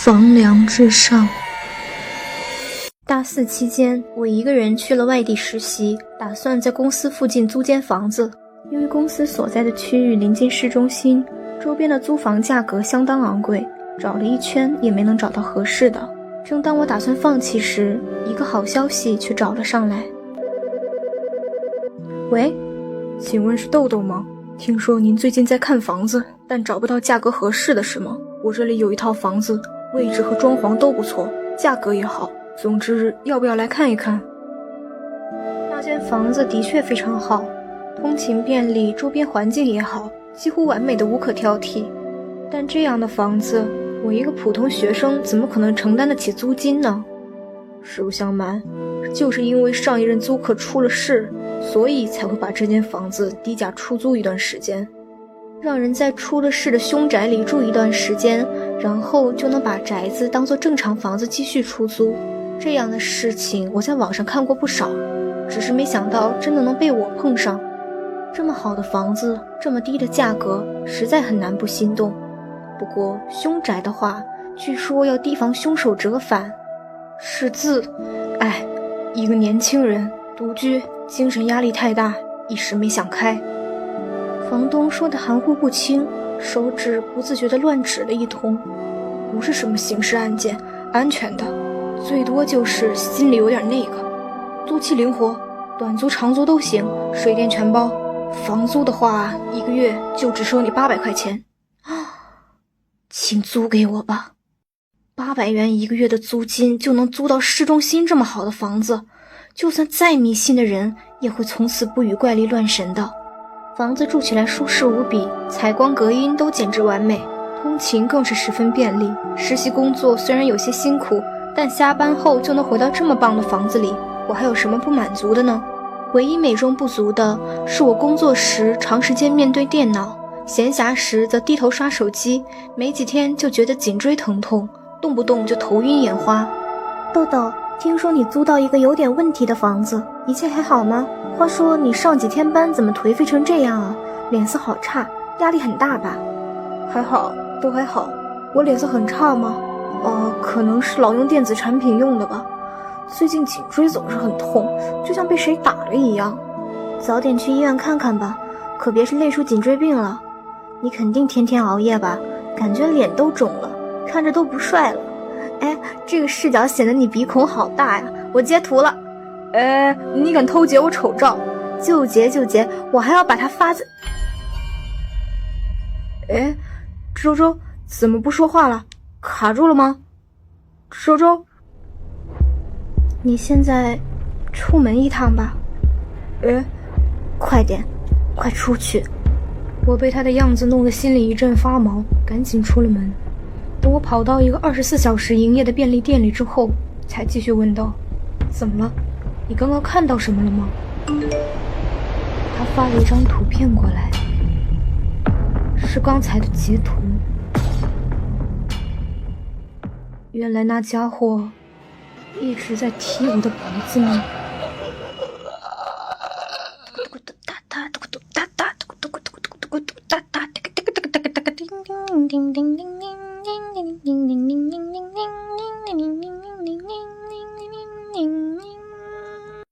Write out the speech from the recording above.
房梁之上。大4期间，我一个人去了外地实习，打算在公司附近租间房子。因为公司所在的区域临近市中心，周边的租房价格相当昂贵，找了一圈也没能找到合适的。正当我打算放弃时，一个好消息却找了上来。喂，请问是豆豆吗？听说您最近在看房子，但找不到价格合适的是吗？我这里有一套房子，位置和装潢都不错，价格也好，总之要不要来看一看？那间房子的确非常好，通勤便利，周边环境也好，几乎完美的无可挑剔。但这样的房子，我一个普通学生怎么可能承担得起租金呢？实不相瞒，就是因为上一任租客出了事，所以才会把这间房子低价出租一段时间，让人在出了事的凶宅里住一段时间，然后就能把宅子当作正常房子继续出租。这样的事情我在网上看过不少，只是没想到真的能被我碰上。这么好的房子，这么低的价格，实在很难不心动。不过凶宅的话，据说要提防凶手折返。识字，一个年轻人独居，精神压力太大，一时没想开。房东说的含糊不清，手指不自觉地乱指了一通。不是什么刑事案件，安全的，最多就是心里有点那个。租期灵活，短租长租都行，水电全包。房租的话，1个月就只收你800块钱。请租给我吧。800元1个月的租金就能租到市中心这么好的房子，就算再迷信的人也会从此不与怪力乱神的。房子住起来舒适无比，采光隔音都简直完美，通勤更是十分便利。实习工作虽然有些辛苦，但下班后就能回到这么棒的房子里，我还有什么不满足的呢？唯一美中不足的是，我工作时长时间面对电脑，闲暇时则低头刷手机，没几天就觉得颈椎疼痛，动不动就头晕眼花。豆豆，听说你租到一个有点问题的房子，一切还好吗？话说你上几天班怎么颓废成这样啊？脸色好差，压力很大吧？还好，都还好。我脸色很差吗？可能是老用电子产品用的吧。最近颈椎总是很痛，就像被谁打了一样。早点去医院看看吧，可别是累出颈椎病了。你肯定天天熬夜吧？感觉脸都肿了，看着都不帅了。这个视角显得你鼻孔好大呀，我截图了。你敢偷截我丑照？就截就截，我还要把它发在……周周怎么不说话了？卡住了吗？周周，你现在出门一趟吧。快点，快出去。我被他的样子弄得心里一阵发毛，赶紧出了门。等我跑到一个24小时营业的便利店里之后，才继续问道：怎么了？你刚刚看到什么了吗？他发了一张图片过来，是刚才的截图。原来那家伙一直在踢我的脖子呢。